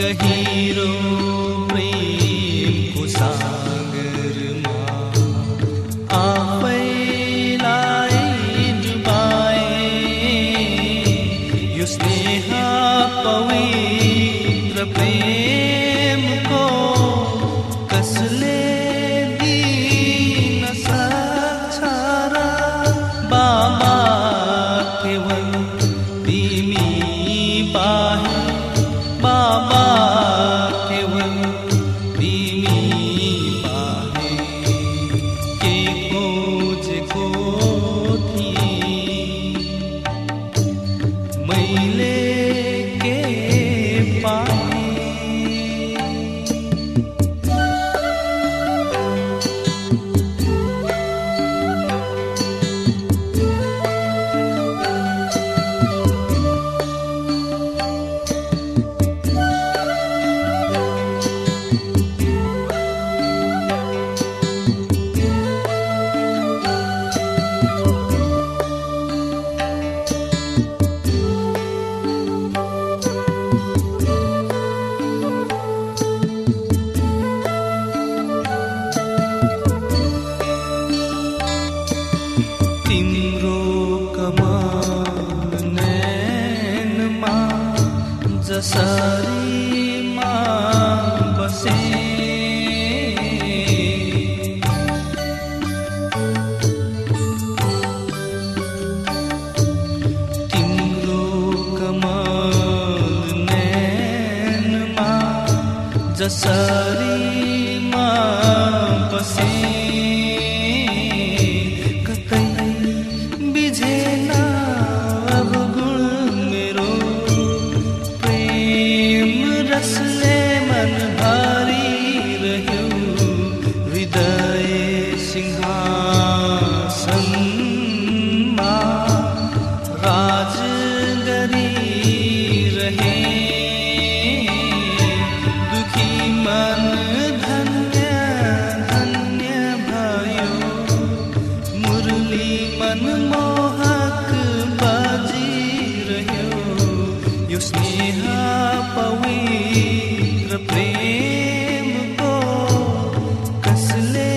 गहिरो प्रेमको सागरमा आफैलाई डुबाए। यो स्नेह पवित्र प्रेमको कसले दिन सक्छ र बाबा केवल तिमी बाहेक, बाबा केवल तिमी बाहेक के खोजेको थिएँ मैले के पाएँ। तिम्रो कमल नैनमा जसरी म बसे, तिम्रो कमल नैनमा जसरी म बसे। रसले मन भरिरह्यो हृदय सिंहासनमा राज गरिरहे। दुखी मन धन्य धन्य भयो, मुरली मनमोहक बजिरह्यो। यो स्नेह पवित्र प्रेमको कसले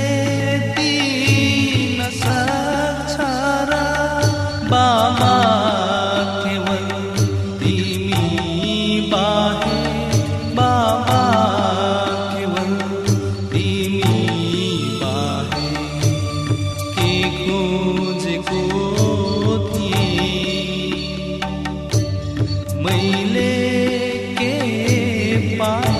दिन सक्छ र बाबा केवल तिमी बाहेक, बाबा केवल तिमी बाहेक के खोजेको थिएँ मैले के पाएँ।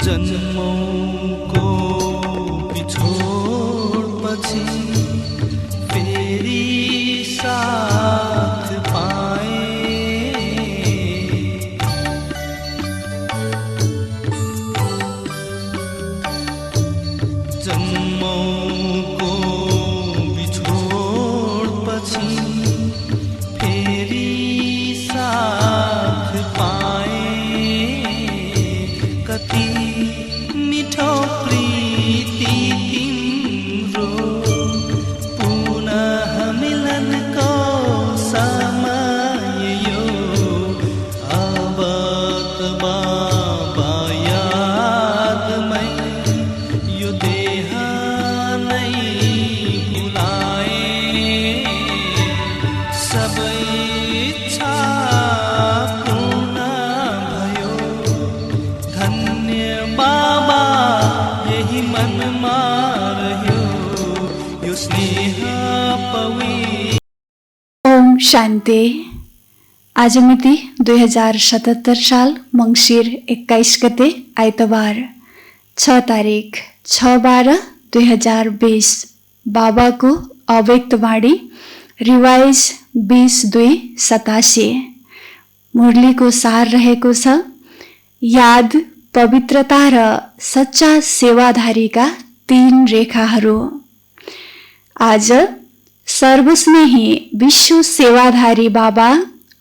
जन्मौको बिछोडपछि फेरि साथ पाएँ। जन्मौको बिछोडपछि फेरि साथ पाएँ। कति मिठो प्रीति तिम्रो पुनः मिलनको समय यो। अब त बाबा यादमै यो देह नै भुलाए। सबै इच्छा पूर्ण भयो, धन्य बाबा यही मनमा रह्यो यो स्नेह पवित्र। ओम शान्ति। आज मिति 2077 साल मङ्सिर 21 गते आइतबार 6 तारिक 6/12/2020 बाबाको अव्यक्त वाणी रिवाइज 20/2/87। मुरलीको सार रहेको छ, याद पवित्रता र सच्चा सेवाधारीका 3 रेखाहरू। आज सर्वस्नेही विश्व सेवाधारी बाबा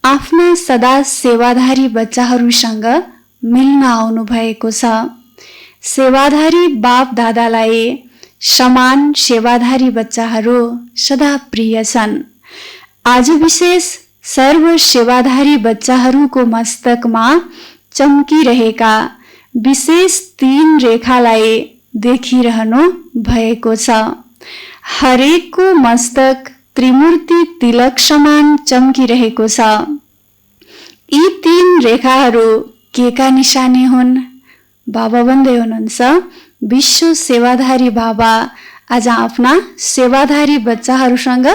आफ्ना सदा सेवाधारी बच्चाहरूसँग मिल्न आउनु भएको छ। सेवाधारी बाप दादालाई समान सेवाधारी बच्चाहरू सदा प्रिय छन्। आज विशेष सर्व सेवाधारी बच्चाहरूको मस्तकमा चम्किरहेका विशेष 3 रेखालाई देखिरहनु भएको छ। हरेकको मस्तक त्रिमूर्ति तिलक समान चम्किरहेको छ। यी 3 रेखाहरू केका निशानी हुन्? बाबा भन्दै हुनुहुन्छ, विश्व सेवाधारी बाबा आज आफ्ना सेवाधारी बच्चाहरूसँग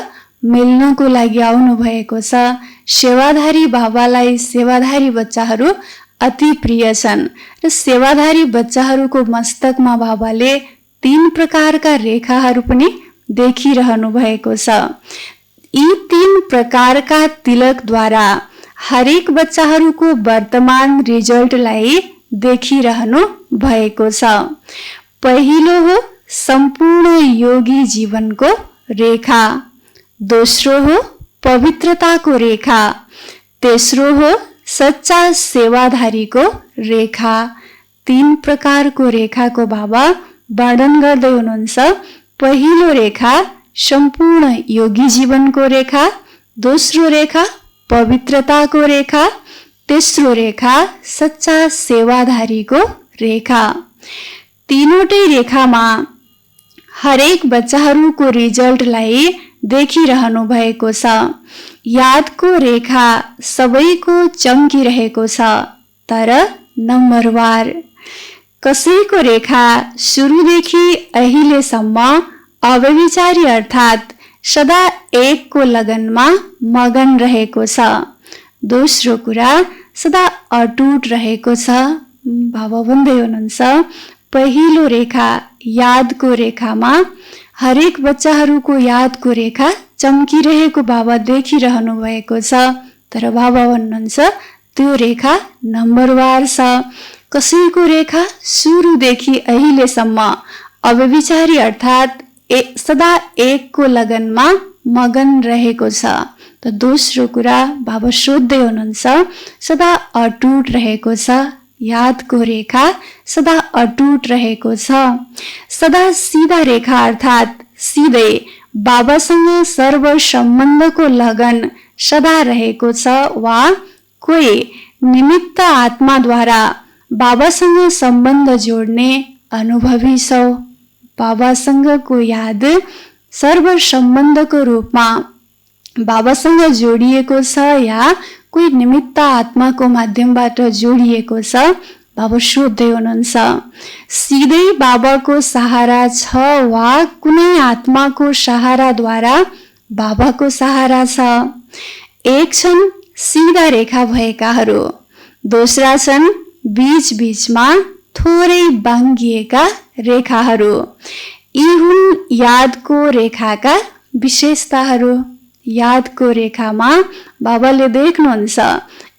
मिल्नको लागि आउनु भएको छ। सेवाधारी बाबालाई सेवाधारी बच्चाहरू अति प्रिय छन् र सेवाधारी बच्चाहरूको मस्तकमा बाबाले 3 प्रकारका रेखाहरू पनि देखिरहनु भएको छ। यी 3 प्रकारका तिलकद्वारा हरेक बच्चाहरूको वर्तमान रिजल्टलाई देखिरहनु भएको छ। पहिलो हो सम्पूर्ण योगी जीवनको रेखा, दोस्रो हो पवित्रताको रेखा, तेस्रो हो सच्चा सेवाधारीको रेखा। 3 प्रकारको रेखाको बाबा वर्णन गर्दै हुनुहुन्छ। पहिलो रेखा सम्पूर्ण योगी जीवनको रेखा, दोस्रो रेखा पवित्रताको रेखा, तेस्रो रेखा सच्चा सेवाधारीको रेखा। तीनवटै रेखामा हरेक बच्चाहरूको रिजल्टलाई देखिरहनु भएको छ। यादको रेखा सबैको चम्किरहेको छ, तर नम्बरवार। कसैको रेखा सुरुदेखि अहिलेसम्म अव्यभिचारी अर्थात् सदा एकको लगनमा मगन रहेको छ। दोस्रो कुरा सदा अटुट रहेको छ। बाबा भन्दै हुनुहुन्छ, पहिलो रेखा यादको रेखामा हरेक बच्चाहरूको यादको रेखा चम्किरहेको बाबा देखिरहनु भएको छ, तर बाबा भन्नुहुन्छ त्यो रेखा नम्बरवार छ। कसैको रेखा सुरुदेखि अहिलेसम्म अव्यभिचारी अर्थात् सदा एकको लगनमा मगन रहेको छ। त दोस्रो कुरा बाबा सोध्दै हुनुहुन्छ, सदा अटुट रहेको छ। यादको रेखा सदा अटुट रहेको छ। सदा सीधा रेखा अर्थात् सिधै बाबासँग सर्व सम्बन्धको लगन सदा रहेको छ, वा कोही निमित्त आत्माद्वारा बाबासँग सम्बन्ध जोड्ने अनुभवी छौ। बाबासँगको याद सर्व सम्बन्धको रूपमा बाबासँग जोडिएको छ या कोही निमित्त आत्माको माध्यमबाट जोडिएको छ। बाबा सोध्दै हुनुहुन्छ, सिधै बाबाको सहारा छ वा कुनै आत्माको सहाराद्वारा बाबाको सहारा छ? एक छन् सीधा रेखा भएकाहरू, दोस्रा छन् बीच बीचमा थोरै बाङ्गिएका रेखाहरू। यी हुन् यादको रेखाका विशेषताहरू। यादको रेखामा बाबाले देख्नुहुन्छ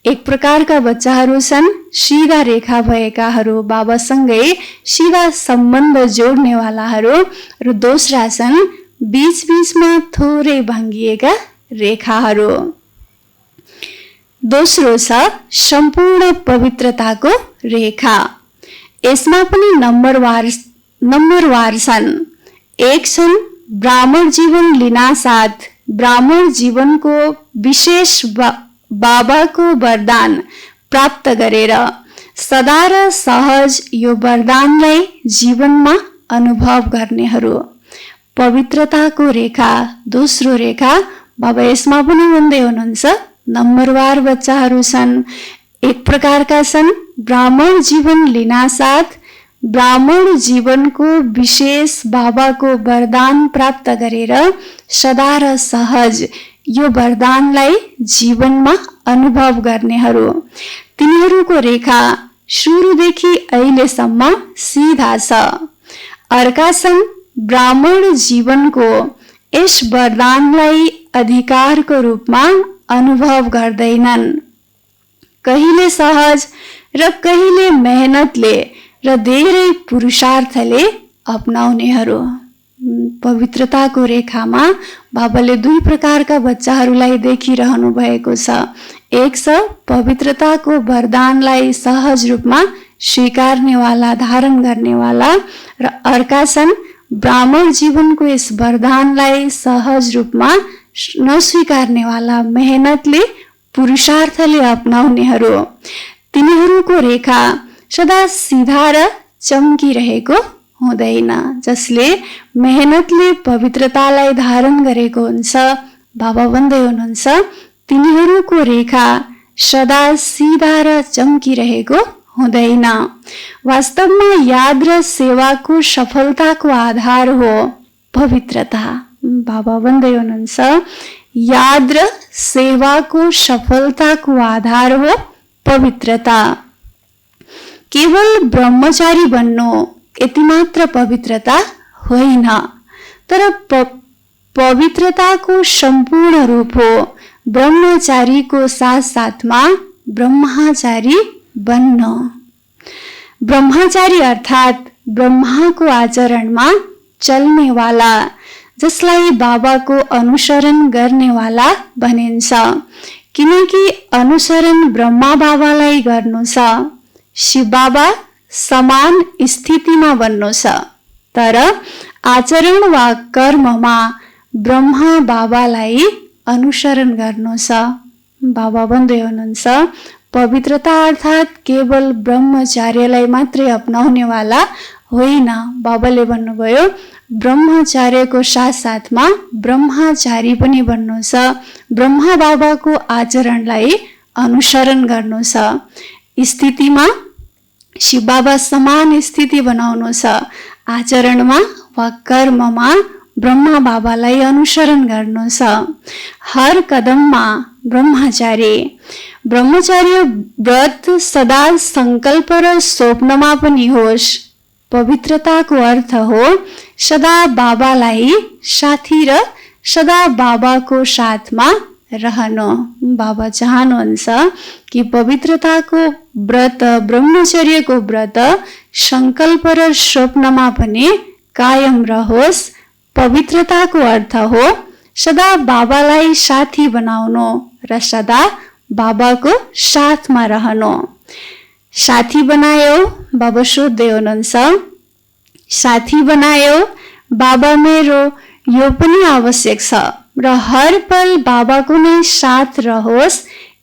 एक प्रकारका बच्चाहरू छन् सीधा रेखा भएकाहरू, बाबासँगै सीधा सम्बन्ध जोड्नेवालाहरू, र दोस्रा छन् बीच बीचमा थोरै भाङ्गिएका रेखाहरू। दोस्रो छ सम्पूर्ण पवित्रताको रेखा। यसमा पनि नम्बरवार छन्। एक छन् ब्राह्मण जीवन लिनासाथ ब्राह्मण जीवनको विशेष बाबाको वरदान प्राप्त गरेर सदा र सहज यो वरदानलाई जीवनमा अनुभव गर्नेहरू। पवित्रताको रेखा दोस्रो रेखा बाबा यसमा पनि भन्दै हुनुहुन्छ, नम्बरवार बच्चाहरू छन्। एक प्रकारका छन् ब्राह्मण जीवन लिनासाथ ब्राह्मण जीवनको विशेष बाबाको वरदान प्राप्त गरेर सदा र सहज यो वरदानलाई जीवनमा अनुभव गर्नेहरू। तिनीहरूको रेखा सुरुदेखि अहिलेसम्म सिधा छ। अर्का छन् ब्राह्मण जीवनको यस वरदानलाई अधिकारको रूपमा अनुभव गर्दैनन्। कहिले सहज र कहिले मेहनतले र धेरै पुरुषार्थले अपनाउनेहरू। पवित्रताको रेखामा बाबाले दुई प्रकारका बच्चाहरूलाई देखिरहनु भएको छ। एक छ पवित्रताको वरदानलाई सहज रूपमा स्वीकार्नेवाला, धारण गर्नेवाला, र अर्का छन् ब्राह्मण जीवनको यस वरदानलाई सहज रूपमा नस्वीकार्नेवाला, मेहनतले पुरुषार्थले अपनाउनेहरू। तिनीहरूको रेखा सदा सिधा र चम्किरहेको हुँदैन। जसले मेहनतले पवित्रतालाई धारण गरेको हुन्छ, बाबा भन्दै हुनुहुन्छ तिनीहरूको रेखा सदा सिधा र चम्किरहेको हुँदैन। वास्तवमा याद र सेवाको सफलताको आधार हो पवित्रता। बाबा भन्दै हुनुहुन्छ याद र सेवाको सफलताको आधार हो पवित्रता। केवल ब्रह्मचारी बन्नु यति मात्र पवित्रता होइन, तर पवित्रताको सम्पूर्ण रूप हो ब्रह्मचारीको साथ साथमा ब्रह्मचारी बन्नु। ब्रह्मचारी अर्थात् ब्रह्माको आचरणमा चल्नेवाला, जसलाई बाबाको अनुसरण गर्नेवाला भनिन्छ। किनकि अनुसरण ब्रह्मा बाबालाई गर्नु छ, शिव बाबा समान स्थितिमा बन्नु छ, तर आचरण वा कर्ममा ब्रह्मा बाबालाई अनुसरण गर्नु छ। बाबा भन्दै हुनुहुन्छ पवित्रता अर्थात् केवल ब्रह्मचार्यलाई मात्रै अपनाउनेवाला होइन। बाबाले भन्नुभयो ब्रह्मचार्यको साथ साथमा ब्रह्मचारी पनि बन्नु छ, ब्रह्मा बाबाको आचरणलाई अनुसरण गर्नु छ। स्थितिमा शिव बाबा समान स्थिति बनाउनु छ, आचरणमा वा कर्ममा ब्रह्मा बाबालाई अनुसरण गर्नु छ। हर कदममा ब्रह्मचारी। ब्रह्मचर्य व्रत सदा संकल्प र स्वप्नमा पनि होस्। पवित्रताको अर्थ हो सदा बाबालाई साथी र सदा बाबाको साथमा रहनु। बाबा चाहनुहुन्छ कि पवित्रताको व्रत, ब्रह्मचर्यको व्रत संकल्प र स्वप्नमा पनि कायम रहोस्। पवित्रताको अर्थ हो सदा बाबालाई साथी बनाउनु र सदा बाबाको साथमा रहनु। साथी बनायो, बाबा सोध्दै हुनुहुन्छ साथी बनायो बाबा मेरो, यो पनि आवश्यक छ र हर पल बाबाको नै साथ रहोस्,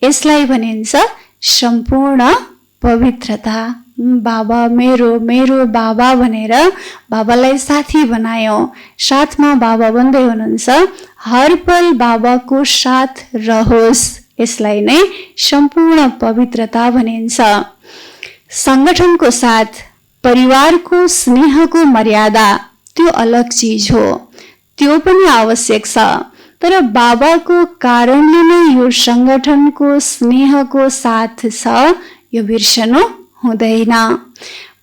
यसलाई भनिन्छ सम्पूर्ण पवित्रता। बाबा मेरो, मेरो बाबा भनेर बाबालाई साथी बनायो। साथमा बाबा भन्दै हुनुहुन्छ हर पल बाबाको साथ रहोस्, यसलाई नै सम्पूर्ण पवित्रता भनिन्छ। संगठनको साथ परिवारको स्नेहको मर्यादा त्यो अलग चीज हो, त्यो पनि आवश्यक छ, तर बाबाको कारणले नै यो संगठनको स्नेहको साथ छ, यो बिर्सनु हुँदैन।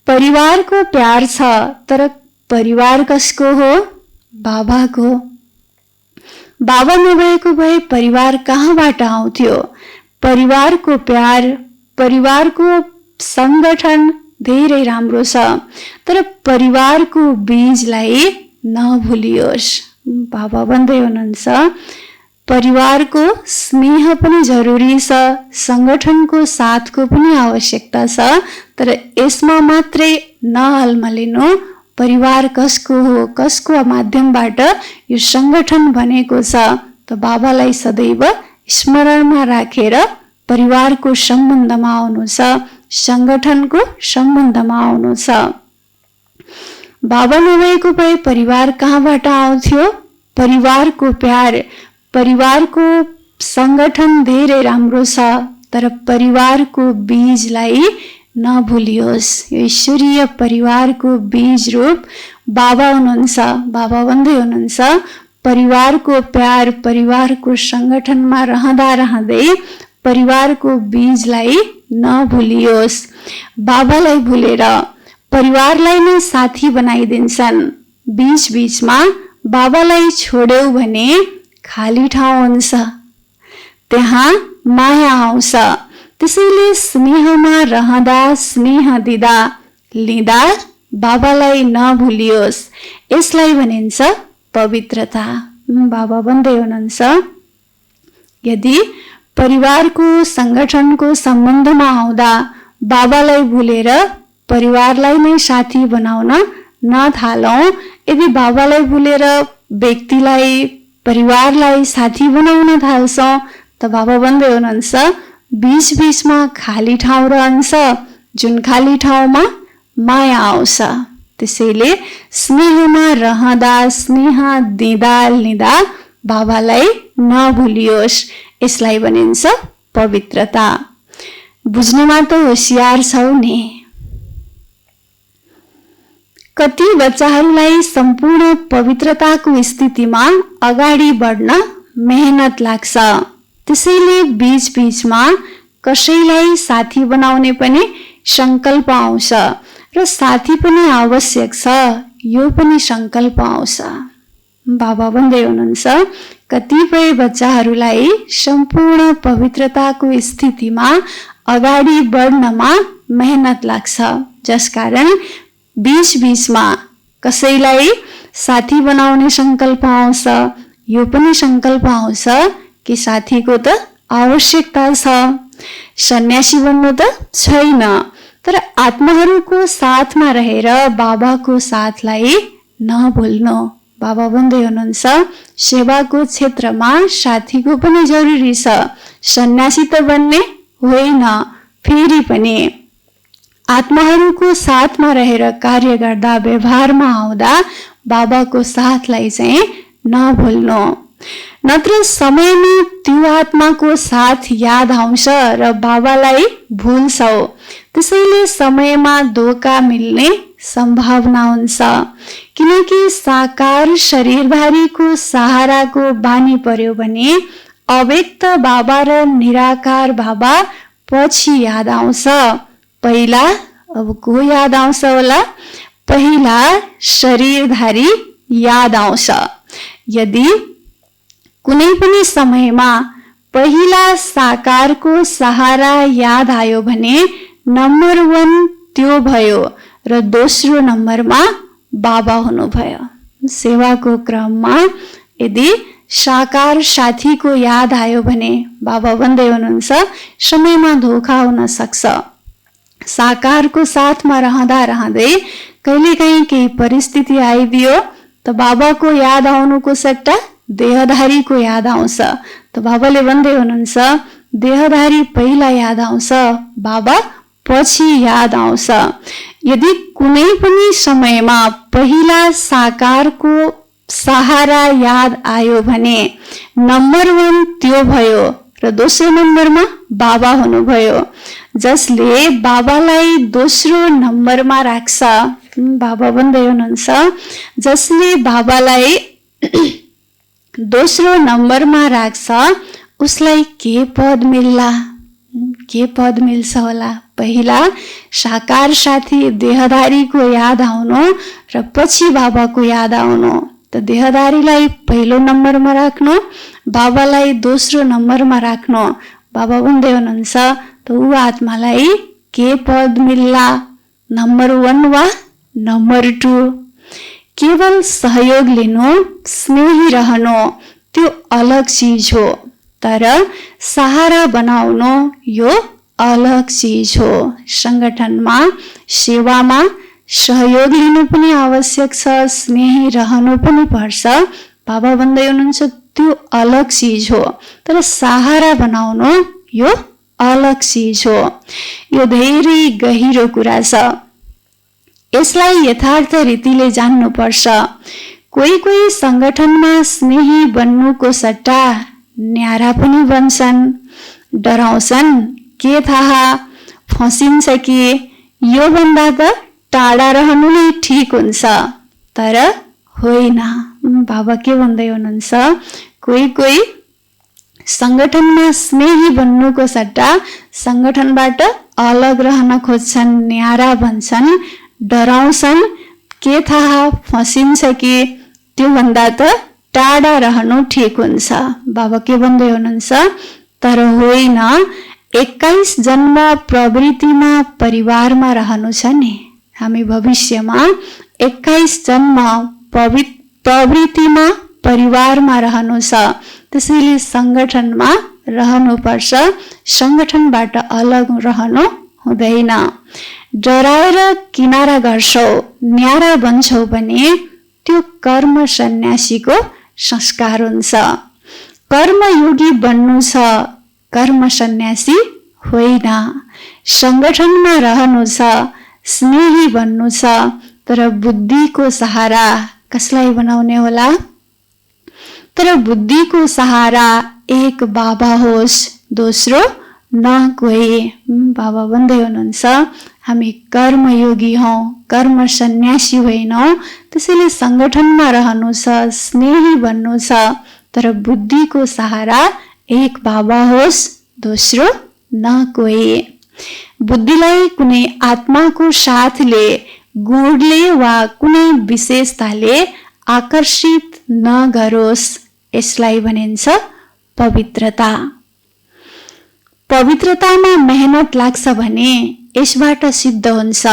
परिवारको प्यार छ, तर परिवार कसको हो? बाबाको। बाबा नभएको भए परिवार कहाँबाट आउँथ्यो? परिवारको प्यार, परिवारको संगठन धेरै राम्रो छ, तर परिवारको बीजलाई नभुलियोस्। बाबा भन्दै हुनुहुन्छ परिवारको स्नेह पनि जरुरी छ, संगठनको साथको पनि आवश्यकता छ, तर यसमा मात्रै नअल्मलिनु। परिवार कसको हो, कसको माध्यमबाट यो संगठन बनेको छ, त बाबालाई सदैव स्मरणमा राखेर परिवारको सम्बन्धमा आउनु छ, संगठनको सम्बन्धमा आउनु छ। बाबा नभएको भए परिवार कहाँबाट आउँथ्यो? परिवारको प्यार, परिवारको संगठन धेरै राम्रो छ, तर परिवारको बीजलाई नभुलियोस्। यो ईश्वरीय परिवारको बीज रूप बाबा हुनुहुन्छ। बाबा भन्दै हुनुहुन्छ परिवारको प्यार, परिवारको संगठनमा रहँदा रहँदै परिवारको बीजलाई नभुलियोस्। बाबालाई भुलेर परिवारलाई नै साथी बनाइदिन्छन्। बीच बीचमा बाबालाई छोड्यौ भने खाली ठाउँ हुन्छ, त्यहाँ माया आउँछ, त्यसैले स्नेहमा रहँदा स्नेह दिँदा लिँदा बाबालाई नभुलियोस्, यसलाई भनिन्छ पवित्रता। बाबा भन्दै हुनुहुन्छ, यदि परिवारको संगठनको सम्बन्धमा आउँदा बाबालाई भुलेर परिवारलाई नै साथी बनाउन नथालौं, यदि बाबालाई भुलेर व्यक्तिलाई परिवारलाई साथी बनाउन थाल्छौं त बाबा भन्दै हुनुहुन्छ बीचबीचमा खाली ठाउँ रहन्छ, जुन खाली ठाउँमा माया आउँछ। त्यसैले स्नेहमा रहँदा स्नेह दिँदा लिँदा बाबालाई नभुलियोस्, यसलाई भनिन्छ पवित्रता। बुझ्नमा त होशियार छौ नि। कति बच्चाहरूलाई सम्पूर्ण पवित्रताको स्थितिमा अगाडि बढ्न मेहनत लाग्छ, त्यसैले बीचबीचमा कसैलाई साथी बनाउने पनि संकल्प आउँछ र साथी पनि आवश्यक छ, यो पनि संकल्प आउँछ। बाबा भन्दै हुनुहुन्छ, कतिपय बच्चाहरूलाई सम्पूर्ण पवित्रताको स्थितिमा अगाडि बढ्नमा मेहनत लाग्छ, जसकारण बीचबीचमा कसैलाई साथी बनाउने संकल्प आउँछ। यो पनि संकल्प आउँछ कि साथीको त आवश्यकता छ, सन्यासी बन्नु त छैन, तर आत्माहरूको साथमा रहेर बाबाको साथलाई नभुल्नु। बाबा भन्दै हुनुहुन्छ, सेवाको क्षेत्रमा साथीको पनि जरुरी छ, सन्यासी त बन्ने होइन, फेरि पनि आत्माहरूको साथमा रहेर कार्य गर्दा व्यवहारमा आउँदा बाबाको साथलाई चाहिँ नभुल्नु, नत्र समयमा त्यो आत्माको साथ याद आउँछ र बाबालाई भुल्छौ। त्यसैले समयमा धोका मिल्ने सम्भावना हुन्छ, किनकि साकार शरीरधारीको सहाराको बानी पर्यो भने अव्यक्त बाबा र निराकार बाबा पछि याद आउँछ। पहिला अब को याद आउँछ होला? पहिला शरीरधारी याद आउँछ। यदि कुनै पनि समयमा पहिला साकारको सहारा याद आयो भने नम्बर 1 त्यो भयो र दोस्रो नम्बरमा बाबा हुनुभयो। सेवाको क्रममा यदि साकार साथीको याद आयो भने बाबा भन्दै हुनुहुन्छ समयमा धोका हुन सक्छ। साकारको साथमा रहँदा रहँदै कहिलेकाहीँ केही परिस्थिति आइदियो त बाबाको याद आउनुको सट्टा देहधारीको याद आउँछ। त बाबाले भन्दै हुनुहुन्छ देहधारी पहिला याद आउँछ, बाबा पछि याद आउँछ। यदि कुनै पनि समयमा पहिला साकारको सहारा याद आयो भने नम्बर 1 त्यो भयो र दोस्रो नम्बरमा बाबा हुनुभयो, जसले बाबालाई दोस्रो नम्बरमा राख्छ। बाबा भन्दै हुनुहुन्छ जसले बाबालाई दोस्रो नम्बरमा राख्छ उसलाई के पद मिल्ला? के पद मिल्छ होला? पहिला साकार साथी देहधारीको याद आउनु र पछि बाबाको याद आउनु। त देहधारीलाई पहिलो नम्बरमा राख्नु, बाबालाई दोस्रो नम्बरमा राख्नु। बाबा भन्दै हुनुहुन्छ त ऊ आत्मालाई के पद मिल्ला? नम्बर 1 वा नम्बर 2? केवल सहयोग लिनु, स्नेही रहनु त्यो अलग चीज हो, तर सहारा बनाउनु यो अलग चीज हो। संगठनमा सेवामा सहयोग लिनु पनि आवश्यक छ, स्नेही रहनु पनि पर्छ। बाबा भन्दै हुनुहुन्छ त्यो अलग चीज हो, तर सहारा बनाउनु यो अलग चीज हो। यो धेरै गहिरो कुरा छ, यसलाई यथार्थ रीतिले जान्नुपर्छ। कोही कोही संगठनमा स्नेही बन्नुको सट्टा न्यारा पनि बन्छन्, डराउँछन्। के थाहा फसिन्छ कि यो भन्दा त टाढा रहनु नै ठीक हुन्छ, तर होइन। बाबा के भन्दै हुनुहुन्छ कोही कोही संगठनमा स्नेही बन्नुको सट्टा संगठनबाट अलग रहन खोज्छन्, न्यारा बन्छन्, डराउँछन्। के थाहा फसिन्छ कि त्यो भन्दा त टाढा रहनु ठीक हुन्छ। बाबा के भन्दै हुनुहुन्छ तर होइन, 21 जन्म प्रवृत्तिमा परिवारमा रहनु छ नि। हामी भविष्यमा 21 जन्म प्रवृत्तिमा परिवारमा रहनु छ। त्यसैले संगठनमा रहनुपर्छ, संगठनबाट अलग रहनु हुँदैन। डराएर किनारा गर्छौ, न्यारा बन्छौ भने त्यो कर्म सन्यासीको संस्कार हुन्छ। कर्मयोगी बन्नु छ, कर्म सन्यासी होइन। संगठनमा रहनु छ, स्नेही बन्नु छ, तर बुद्धिको सहारा कसलाई बनाउने होला? तर बुद्धिको सहारा एक बाबा होस्, दोस्रो न कोही। बाबा भन्दै हुनुहुन्छ हामी कर्मयोगी हौँ, कर्म सन्यासी होइनौँ। त्यसैले संगठनमा रहनु छ, स्नेही बन्नु छ, तर बुद्धिको सहारा एक बाबा होस्, दोस्रो न कोही। बुद्धिलाई कुनै आत्माको साथले, गुणले वा कुनै विशेषताले आकर्षित नगरोस्। यसलाई भनिन्छ पवित्रता। पवित्रतामा मेहनत लाग्छ भने यसबाट सिद्ध हुन्छ।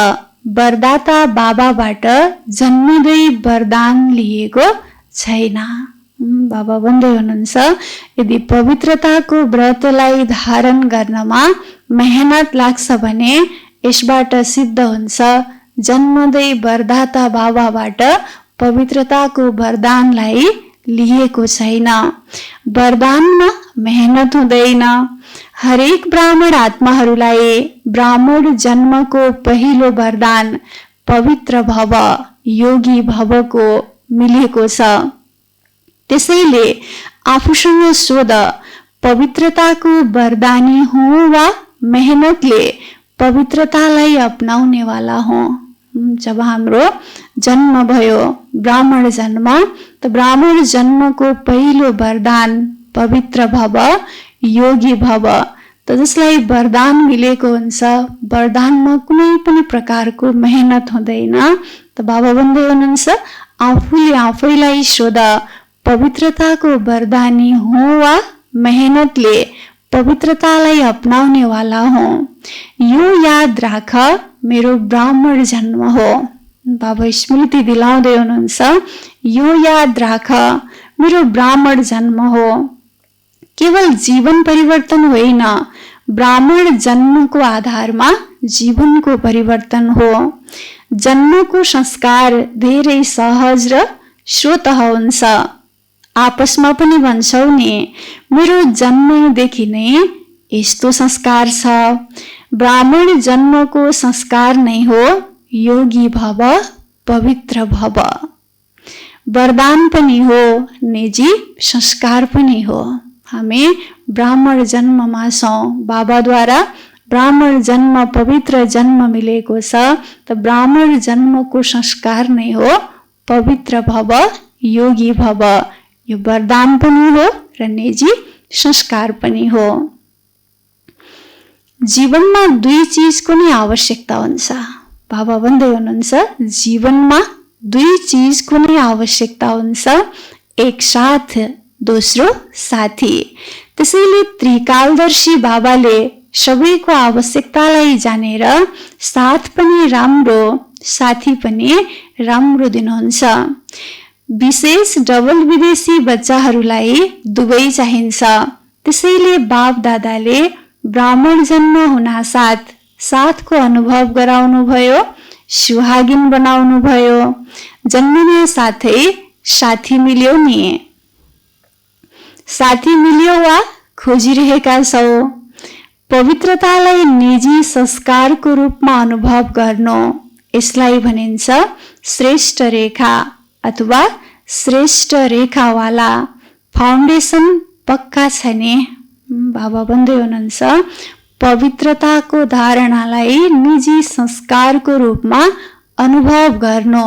वरदाता बाबाबाट जन्मिँदै वरदान लिएको छैन। बाबा भन्दै हुनुहुन्छ यदि पवित्रताको व्रतलाई धारण गर्नमा मेहनत लाग्छ भने यसबाट सिद्ध हुन्छ जन्मदै वरदाता बाबाबाट पवित्रताको वरदानलाई लिएको छैन। वरदानमा मेहनत हुँदैन। हरेक ब्राह्मण आत्माहरूलाई ब्राह्मण जन्मको पहिलो वरदान पवित्र भव, योगी भवको मिलेको छ। त्यसैले आफूसँग सोध, पवित्रताको वरदानी हुँ वा मेहनतले पवित्रतालाई अपनाउनेवाला हुँ। जब हाम्रो जन्म भयो ब्राह्मण जन्म, त ब्राह्मण जन्मको पहिलो वरदान पवित्र भव, योगी भव। त जसलाई वरदान मिलेको हुन्छ, वरदानमा कुनै पनि प्रकारको मेहनत हुँदैन। त बाबा भन्दै हुनुहुन्छ आफूले आफैलाई सोध, पवित्रताको वरदानी हुँ वा मेहनतले पवित्रतालाई अपनाउने वाला हूँ। यो याद राख मेरो ब्राह्मण जन्म हो। बाबा स्मृति दिलाउँदै हुनुहुन्छ यो याद राख मेरो ब्राह्मण जन्म हो। केवल जीवन परिवर्तन होइन, ब्राह्मण जन्मको आधारमा जीवनको परिवर्तन हो। जन्मको संस्कार धेरै सहज र स्वतः हुन्छ। आपसमा पनि भन्छौ नि मेरो जन्मदेखि नै यस्तो संस्कार छ। ब्राह्मण जन्मको संस्कार नै हो योगी भव, पवित्र भव। वरदान पनि हो, निजी संस्कार पनि हो। हामी ब्राह्मण जन्ममा छौँ। बाबाद्वारा ब्राह्मण जन्म पवित्र जन्म मिलेको छ। त ब्राह्मण जन्मको संस्कार नै हो पवित्र भव, योगी भव। यो वरदान पनि हो र निजी संस्कार पनि हो। जीवनमा दुई चीजको नै आवश्यकता हुन्छ। बाबा भन्दै हुनुहुन्छ जीवनमा दुई चीजको नै आवश्यकता हुन्छ, एक साथ, दोस्रो साथी। त्यसैले त्रिकालदर्शी बाबाले सबैको आवश्यकतालाई जानेर साथ पनि राम्रो, साथी पनि राम्रो दिनुहुन्छ। विशेष डबल विदेशी बच्चाहरूलाई दुवै चाहिन्छ। त्यसैले बाप दादाले ब्राह्मण जन्म हुनासाथ साथको अनुभव गराउनु भयो, सुहागिन बनाउनु भयो। जन्मिने साथै साथी मिल्यो नि। साथी मिल्यो वा खोजिरहेका छौ? पवित्रतालाई निजी संस्कारको रूपमा अनुभव गर्नु, यसलाई भनिन्छ श्रेष्ठ रेखा अथवा श्रेष्ठ रेखावाला। फाउन्डेसन पक्का छ नि। बाबा भन्दै हुनुहुन्छ पवित्रताको धारणालाई निजी संस्कारको रूपमा अनुभव गर्नु,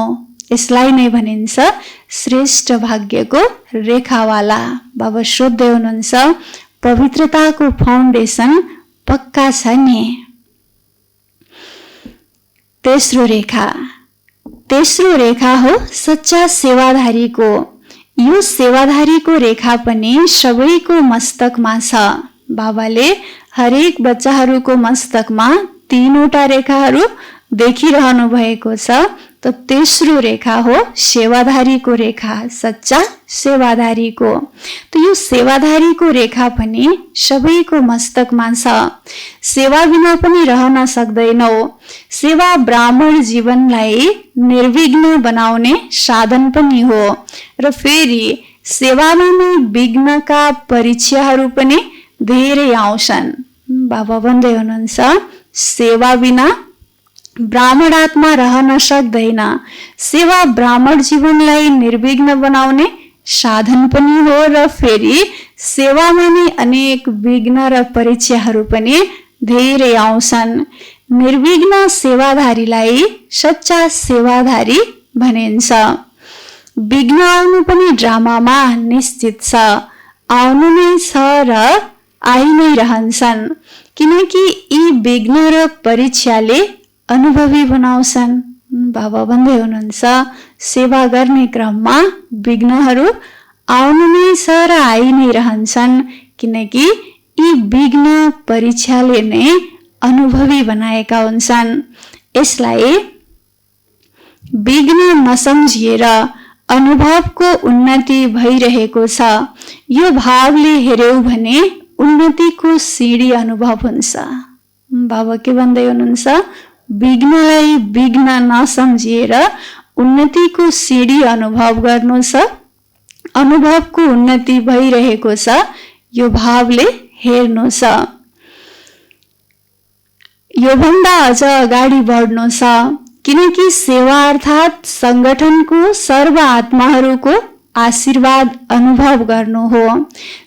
यसलाई नै भनिन्छ श्रेष्ठ भाग्यको रेखावाला। बाबा सोध्दै हुनुहुन्छ पवित्रताको फाउन्डेसन पक्का छ नि। तेस्रो रेखा हो सच्चा सेवाधारीको। यो सेवाधारीको रेखा पनि सबैको मस्तकमा छ। बाबाले हरेक बच्चाहरूको मस्तकमा 3वटा रेखाहरू देखिरहनु भएको छ। त तेस्रो रेखा हो सेवाधारीको रेखा, सच्चा सेवाधारीको। त यो सेवाधारीको रेखा पनि सबैको मस्तकमा छ। सेवा बिना पनि रहन सक्दैनौ। सेवा ब्राह्मण जीवनलाई निर्विघ्न बनाउने साधन पनि हो र फेरि सेवामा नै विघ्नका परीक्षाहरू पनि धेरै आउँछन्। बाबा भन्दै हुनुहुन्छ सेवा बिना ब्राह्मण आत्मा रहन सक्दैन। सेवा ब्राह्मण जीवनलाई निर्विघ्न बनाउने साधन पनि हो र फेरि सेवामा नै अनेक विघ्न र परीक्षाहरू पनि धेरै आउँछन्। निर्विघ्न सेवाधारीलाई सच्चा सेवाधारी भनिन्छ। विघ्न आउनु पनि ड्रामामा निश्चित छ, आउनु नै छ र आइ नै रहन्छन्, किनकि यी विघ्न र परीक्षाले अनुभवी बनाउँछन्। बाबा भन्दै हुनुहुन्छ सेवा गर्ने क्रममा विघ्नहरू आउनु नै छ र आइ नै रहन्छन्, किनकि यी विघ्न परीक्षाले नै अनुभवी बनाएका हुन्छन्। यसलाई विघ्न नसम्झिएर अनुभवको उन्नति भइरहेको छ, यो भावले हेर्यौ भने उन्नतिको सिँढी अनुभव हुन्छ। बाबा के भन्दै हुनुहुन्छ विघ्नलाई विघ्न नसम्झिएर उन्नतिको सिँढी अनुभव गर्नु छ, अनुभवको उन्नति भइरहेको छ, यो भावले हेर्नु छ। योभन्दा अझ अगाडि बढ्नु छ, किनकि सेवा अर्थात् संगठनको सर्व आत्माहरूको आशीर्वाद अनुभव गर्नु हो।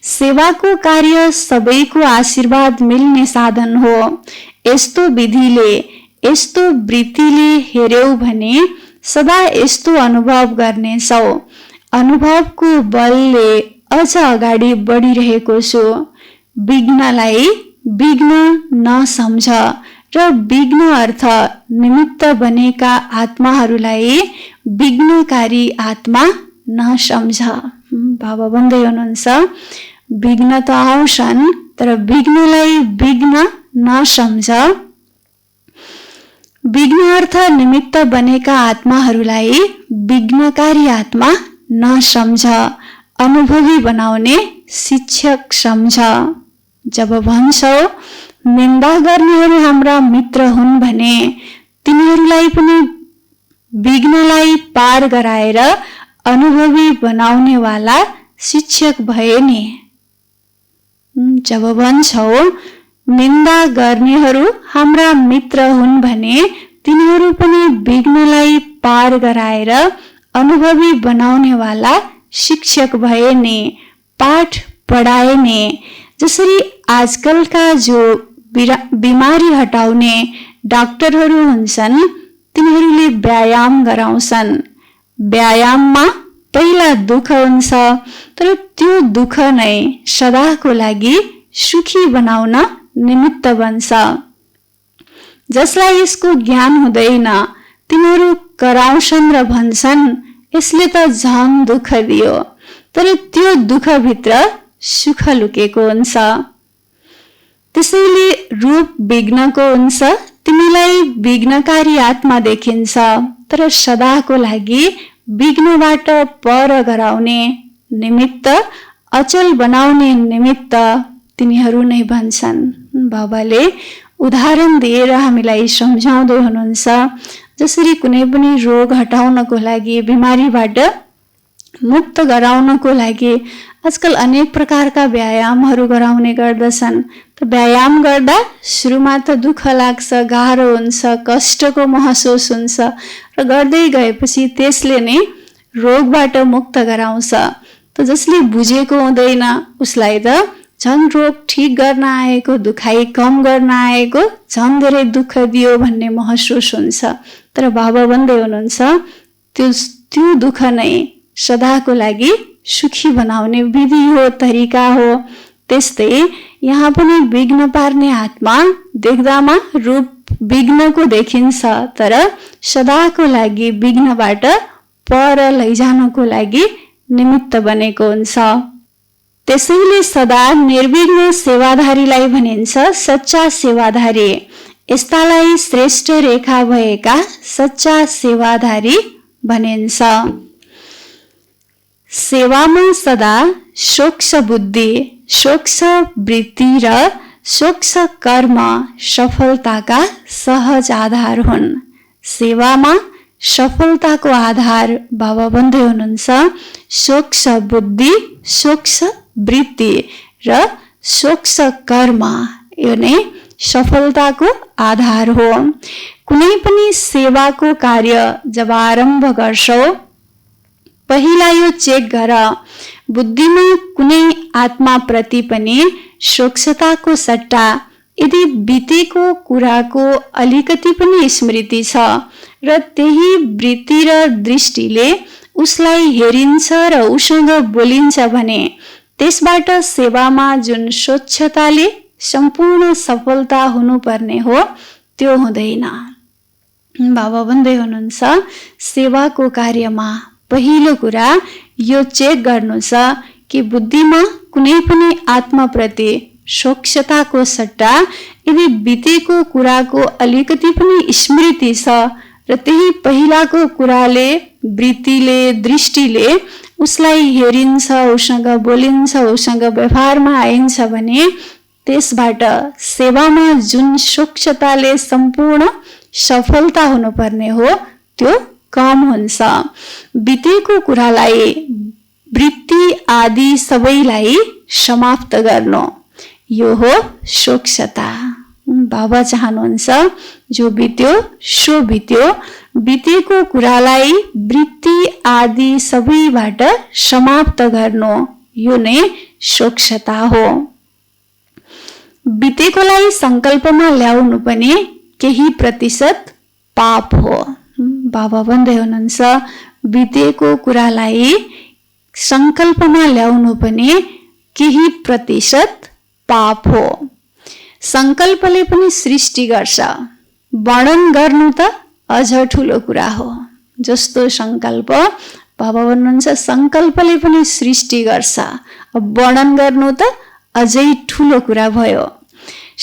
सेवाको कार्य सबैको आशीर्वाद मिल्ने साधन हो। यस्तो विधिले यस्तो वृत्तिले हेर्यौ भने सदा यस्तो अनुभव गर्नेछौ। अनुभवको बलले अझ अगाडि बढिरहेको छु। विघ्नलाई विघ्न नसम्झ र विघ्न अर्थ निमित्त बनेका आत्माहरूलाई विघ्नकारी आत्मा नसम्झ। बाबा भन्दै हुनुहुन्छ विघ्न त आउँछन् तर विघ्नलाई विघ्न नसम्झ। विघ्न अर्थ निमित्त बनेका आत्माहरूलाई विघ्नकारी आत्मा नसम्झ, अनुभवी बनाउने शिक्षक सम्झ। जब भन्छौ निन्दा गर्नेहरू हाम्रा मित्र हुन् भने तिनीहरूलाई पनि विघ्नलाई पार गराएर अनुभवी बनाउने वाला शिक्षक भए नि। जब भन्छौ निन्दा गर्नेहरू हाम्रा मित्र हुन् भने तिनीहरू पनि विघ्नलाई पार गराएर अनुभवी बनाउने वाला शिक्षक भए नि, पाठ पढाए नि। जसरी आजकलका जो बिमारी हटाउने डाक्टरहरू हुन्छन् तिनीहरूले व्यायाम गराउँछन्। व्यायाममा पहिला दुःख हुन्छ तर त्यो दुःख नै सदाको लागि सुखी बनाउन निमित्त बन्छ। जसलाई यसको ज्ञान हुँदैन तिनीहरू कराउँछन् र भन्छन् यसले त झन् दुःख दियो, तर त्यो दुःखभित्र सुख लुकेको हुन्छ। त्यसैले रूप विघ्नको हुन्छ, तिमीलाई विघ्नकारी आत्मा देखिन्छ, तर सदाको लागि विघ्नबाट पर गराउने निमित्त, अचल बनाउने निमित्त तिनीहरू नै भन्छन्। बाबाले उदाहरण दिएर हामीलाई सम्झाउँदै हुनुहुन्छ। जसरी कुनै पनि रोग हटाउनको लागि, बिमारीबाट मुक्त गराउनको लागि आजकल अनेक प्रकारका व्यायामहरू गराउने गर्दछन्। त व्यायाम गर्दा सुरुमा त दुःख लाग्छ, गाह्रो हुन्छ, कष्टको महसुस हुन्छ र गर्दै गएपछि त्यसले नै रोगबाट मुक्त गराउँछ। त जसले बुझेको हुँदैन उसलाई त झन् रोग ठिक गर्न आएको, दुखाइ कम गर्न आएको, झन् धेरै दुःख दियो भन्ने महसुस हुन्छ। तर बाबा भन्दै हुनुहुन्छ त्यो दुःख नै सदाको लागि सुखी बनाउने विधि हो, तरिका हो। त्यस्तै यहाँ पनि विघ्न पार्ने आत्मा देख्दामा रूप विघ्नको देखिन्छ, तर सदाको लागि विघ्नबाट पर लैजानको लागि निमित्त बनेको हुन्छ। त्यसैले सदा निर्विघ्न सेवाधारीलाई भनिन्छ सच्चा सेवाधारी। यस्तालाई श्रेष्ठ रेखा भएका सच्चा सेवाधारी भनिन्छ। सेवामा सदा सोक्ष बुद्धि, सोक्ष वृत्ति र सोक्ष कर्म सफलताका सहज आधार हुन्। सेवामा सफलताको आधार बाबा भन्दै हुनुहुन्छ सोक्ष बुद्धि, सोक्ष वृत्ति र सोक्ष कर्म, यो नै सफलताको आधार हो। कुनै पनि सेवाको कार्य जब आरम्भ गर्छौ, पहिला यो चेक गर बुद्धिमा कुनै आत्माप्रति पनि सोक्षताको सट्टा यदि बितेको कुराको अलिकति पनि स्मृति छ र त्यही वृत्ति र दृष्टिले उसलाई हेरिन्छ र उसँग बोलिन्छ भने त्यसबाट सेवामा जुन स्वच्छताले सम्पूर्ण सफलता हुनुपर्ने हो त्यो हुँदैन। बाबा भन्दै हुनुहुन्छ सेवाको कार्यमा पहिलो कुरा यो चेक गर्नु छ कि बुद्धिमा कुनै पनि आत्माप्रति सोक्षताको सट्टा यदि बितेको कुराको अलिकति पनि स्मृति छ र त्यही पहिलाको कुराले वृत्तिले दृष्टिले उसलाई हेरिन्छ, उसँग बोलिन्छ, उसँग व्यवहारमा आइन्छ भने त्यसबाट सेवामा जुन सोक्षताले सम्पूर्ण सफलता हुनुपर्ने हो त्यो कम हुन्छ। बितेको कुरालाई, वृत्ति आदि सबैलाई समाप्त गर्नु, यो हो सोक्षता। बाबा चाहनुहुन्छ जो बित्यो सो बित्यो, बितेको कुरालाई वृत्ति आदि सबैबाट समाप्त गर्नु, यो नै सोक्षता हो। बितेकोलाई संकल्पमा ल्याउनु पनि केही प्रतिशत पाप हो। बाबा भन्दै हुनुहुन्छ बितेको कुरालाई संकल्पमा ल्याउनु पनि केही प्रतिशत पाप हो। संकल्पले पनि सृष्टि गर्छ, वर्णन गर्नु त अझ ठुलो कुरा हो। जस्तो संकल्प, बाबा भन्नुहुन्छ संकल्पले पनि सृष्टि गर्छ, वर्णन गर्नु त अझै ठुलो कुरा भयो।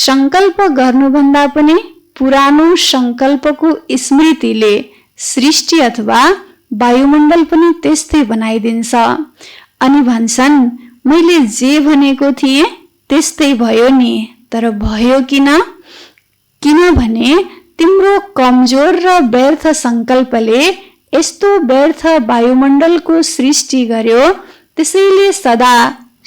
संकल्प गर्नुभन्दा पनि पुरानो संकल्पको स्मृतिले सृष्टि अथवा वायुमण्डल पनि त्यस्तै बनाइदिन्छ। अनि भन्छन् मैले जे भनेको थिएँ त्यस्तै भयो नि, तर भयो किन? किनभने तिम्रो कमजोर र व्यर्थ संकल्पले यस्तो व्यर्थ वायुमण्डलको सृष्टि गर्यो। त्यसैले सदा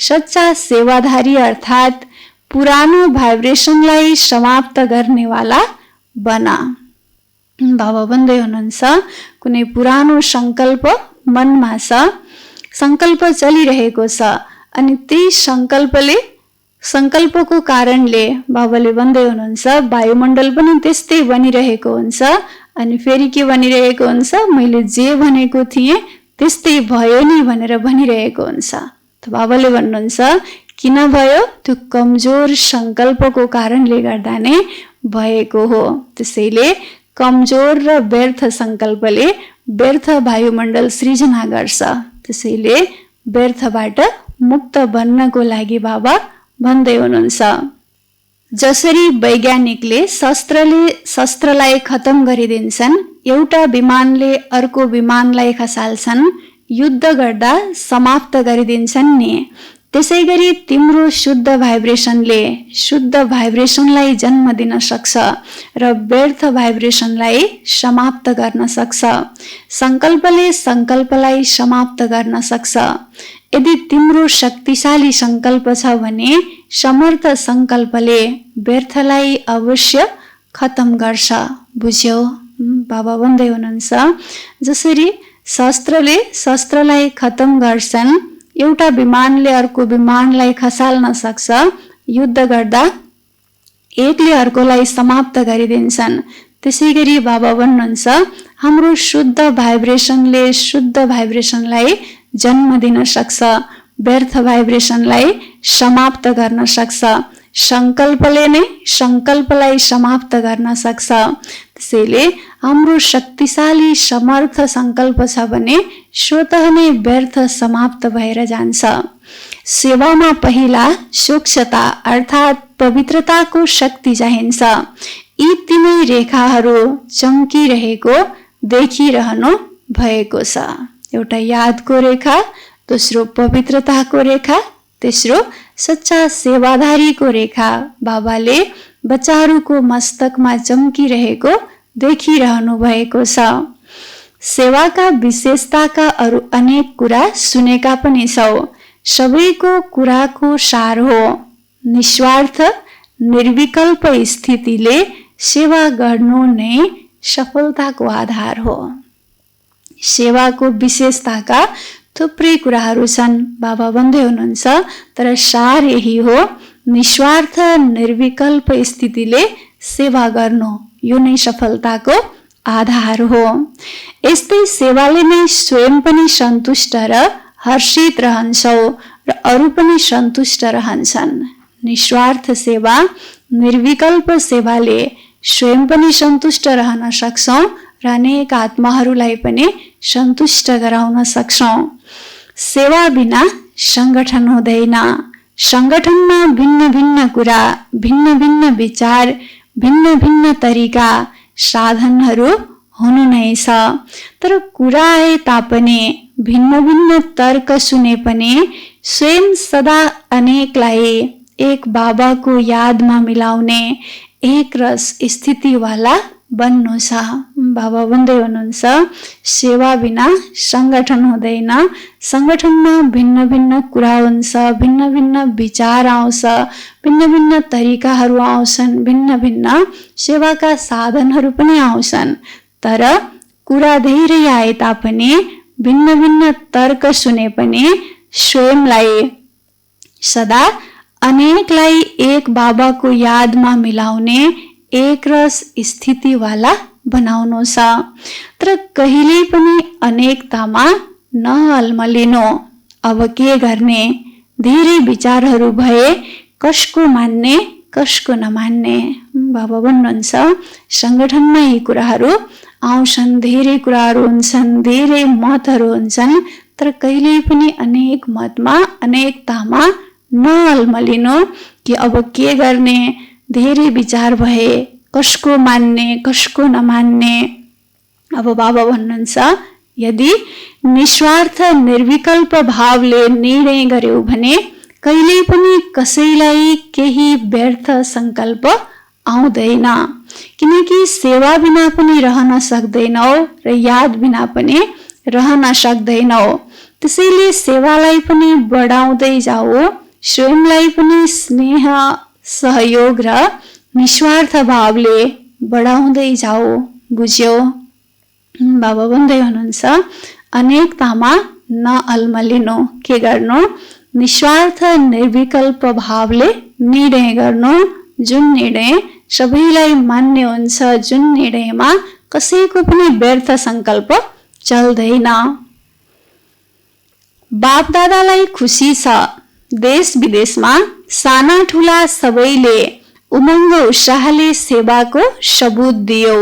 सच्चा सेवाधारी अर्थात् पुरानो भाइब्रेसनलाई समाप्त गर्नेवाला बना। बाबा भन्दै हुनुहुन्छ कुनै पुरानो संकल्प मनमा छ, संकल्प चलिरहेको छ, अनि त्यही संकल्पको कारणले बाबाले भन्दै हुनुहुन्छ वायुमण्डल पनि त्यस्तै बनिरहेको हुन्छ। अनि फेरि के बनिरहेको हुन्छ? मैले जे भनेको थिएँ त्यस्तै भयो नि भनेर भनिरहेको हुन्छ। त बाबाले भन्नुहुन्छ किन भयो? त्यो कमजोर संकल्पको कारणले गर्दा नै भएको हो। त्यसैले कमजोर र व्यर्थ संकल्पले व्यर्थ वायुमण्डल सृजना गर्छ। त्यसैले व्यर्थबाट मुक्त बन्नको लागि बाबा भन्दै हुनुहुन्छ जसरी वैज्ञानिकले शस्त्रलाई खतम गरिदिन्छन्, एउटा विमानले अर्को विमानलाई खसाल्छन्, युद्ध गर्दा समाप्त गरिदिन्छन् नि, त्यसै गरी तिम्रो शुद्ध भाइब्रेसनलाई जन्म दिन सक्छ र व्यर्थ भाइब्रेसनलाई समाप्त गर्न सक्छ। संकल्पले संकल्पलाई समाप्त गर्न सक्छ। यदि तिम्रो शक्तिशाली संकल्प छ भने समर्थ संकल्पले व्यर्थलाई अवश्य खतम गर्छ। बुझ्यौ? बाबा भन्दै हुनुहुन्छ जसरी शस्त्रलाई खतम गर्छन्, एउटा विमानले अर्को विमानलाई खसाल्न सक्छ, युद्ध गर्दा एकले अर्कोलाई समाप्त गरिदिन्छन्, त्यसै गरी बाबा भन्नुहुन्छ हाम्रो शुद्ध भाइब्रेसनलाई जन्म दिन सक्छ, व्यर्थ भाइब्रेसनलाई समाप्त गर्न सक्छ। संकल्पले नै संकल्पलाई समाप्त गर्न सक्छ। त्यसैले हाम्रो शक्तिशाली समर्थ संकल्प छ भने स्वतः नै व्यर्थ समाप्त भएर जान्छ। सेवामा पहिला सूक्ष्मता अर्थात् पवित्रताको शक्ति चाहिन्छ। यी तीनै रेखाहरू चम्किरहेको देखिरहनु भएको छ। एउटा यादको रेखा, दोस्रो पवित्रताको रेखा, तेस्रो सच्चा सेवाधारीको रेखा बाबाले बच्चाहरूको मस्तकमा चम्किरहेको देखिरहनु भएको छ। सेवाका विशेषताका अरू अनेक कुरा सुनेका पनि छौ। सबैको कुराको सार हो। निस्वार्थ निर्विकल्प स्थितिले सेवा गर्नु नै सफलताको आधार हो। सेवाको विशेषताका थुप्रै कुराहरू छन् बाबा भन्दै हुनुहुन्छ, तर सार यही हो, निस्वार्थ निर्विकल्प स्थितिले सेवा गर्नु यो नै सफलताको आधार हो। यस्तै सेवाले नै स्वयं पनि सन्तुष्ट र हर्षित रहन्छौ र अरू पनि सन्तुष्ट रहन्छन्। निस्वार्थ सेवा, निर्विकल्प सेवाले स्वयं पनि सन्तुष्ट रहन सक्छौँ र अनेक आत्माहरूलाई पनि सन्तुष्ट गराउन सक्छौँ। सेवा बिना सङ्गठन हुँदैन। सङ्गठनमा भिन्न भिन्न कुरा, भिन्न भिन्न विचार, भिन्न भिन्न तरिका, साधनहरू हुनु नै छ। तर कुरा आए तापनि, भिन्न भिन्न तर्क सुने पनि स्वयं सदा अनेकलाई एक बाबाको यादमा मिलाउने एक रस स्थितिवाला बन्नु छ। बाबा भन्दै हुनुहुन्छ, सेवा बिना सङ्गठन हुँदैन। सङ्गठनमा भिन्न भिन्न कुरा हुन्छ, भिन्न भिन्न विचार आउँछ, भिन्न भिन्न तरिकाहरू आउँछन्, भिन्न भिन्न सेवाका साधनहरू पनि आउँछन्। तर कुरा धेरै आए तापनि, भिन्न भिन्न तर्क सुने पनि स्वयंलाई सदा अनेकलाई एक बाबाको यादमा मिलाउने एक रस स्थितिवाला बनाउनु छ। तर कहिल्यै पनि अनेकतामा नअल्मलिनु। अब के गर्ने? धेरै विचारहरू भए कसको मान्ने कसको नमान्ने? बाबा भन्नुहुन्छ, सङ्गठनमा यी कुराहरू आउँछन्, धेरै कुराहरू हुन्छन्, धेरै मतहरू हुन्छन्, तर कहिल्यै पनि अनेक मतमा अनेकतामा नअल्मलिनु कि अब के गर्ने, धेरै विचार भए कसको मान्ने कसको नमान्ने। अब बाबा भन्नुहुन्छ, यदि निस्वार्थ निर्विकल्प भावले निर्णय गर्यौ भने कहिल्यै पनि कसैलाई केही व्यर्थ सङ्कल्प आउँदैन। किनकि सेवा बिना पनि रहन सक्दैनौ र याद बिना पनि रहन सक्दैनौ। त्यसैले सेवालाई पनि बढाउँदै जाऊ, स्वयंलाई पनि स्नेह, सहयोग र निस्वार्थ भावले बढाउँदै जाऊ। बुझ्यौ? बाबा भन्दै हुनुहुन्छ, अनेकतामा नअल्मलिनु। के गर्नु? निस्वार्थ निर्विकल्प भावले निर्णय गर्नु। जुन निर्णय सबैलाई मान्य हुन्छ, जुन निर्णयमा कसैको पनि व्यर्थ सङ्कल्प चल्दैन। बाप दादालाई खुसी छ। देश विदेशमा साना ठुला सबैले उमङ्ग उत्साहले सेवाको सबुत दियो।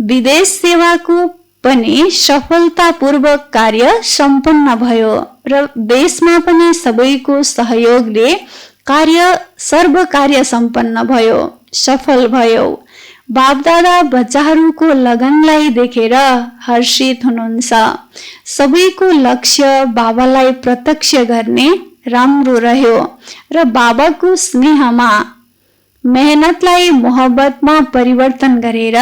विदेश सेवाको पनि सफलतापूर्वक कार्य सम्पन्न भयो र देशमा पनि सबैको सहयोगले सर्व कार्य सम्पन्न भयो, सफल भयो। बापदादा बच्चाहरूको लगनलाई देखेर हर्षित हुनुहुन्छ। सबैको लक्ष्य बाबालाई प्रत्यक्ष गर्ने राम्रो रह्यो र बाबाको स्नेहमा मेहनतलाई मोहब्बतमा परिवर्तन गरेर